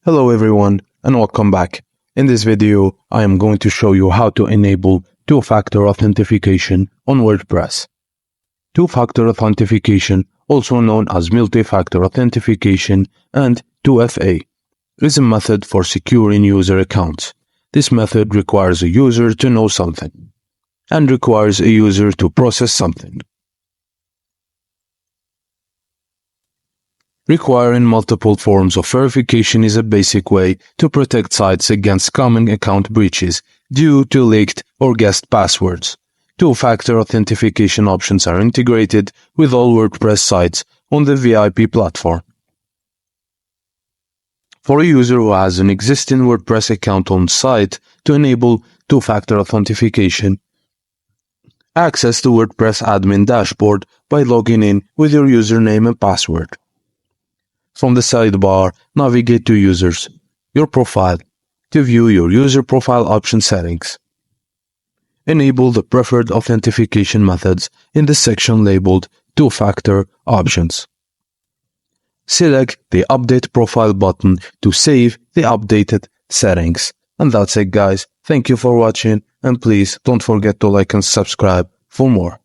Hello everyone and welcome back. In this video, I am going to show you how to enable two-factor authentication on WordPress. Two-factor authentication, also known as multi-factor authentication and 2FA, is a method for securing user accounts. This method requires a user to know something and requires a user to process something. Requiring multiple forms of verification is a basic way to protect sites against common account breaches due to leaked or guessed passwords. Two-factor authentication options are integrated with all WordPress sites on the VIP platform. For a user who has an existing WordPress account on site, to enable two-factor authentication, access the WordPress admin dashboard by logging in with your username and password. From the sidebar, navigate to Users, Your Profile, to view your user profile option settings. Enable the preferred authentication methods in the section labeled Two-Factor Options. Select the Update Profile button to save the updated settings. And that's it, guys. Thank you for watching, and please don't forget to like and subscribe for more.